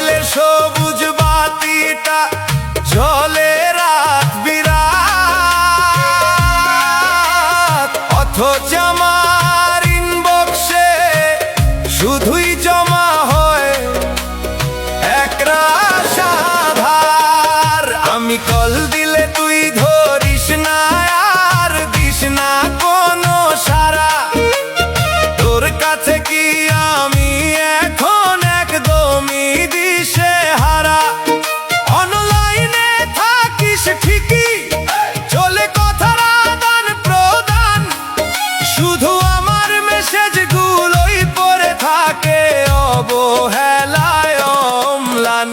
মোবাইলের সবুজ বাতিটা জ্বলে রাত বিরাত, অথচ আমার ইনবক্সে শুধুই জমা হয় একরাশ আধার। আমি কল দিলে তুই ধরিস না আর দিস না কোনো সাড়া, তোর কাছে কি আমি এখন একদমই দিশেহারা। অনলাইনে থাকিস ঠিকই, চলে কথার আদান প্রদান, শুধু আমার মেসেজগুলোই পড়ে থাকে অবহেলায় অম্লান।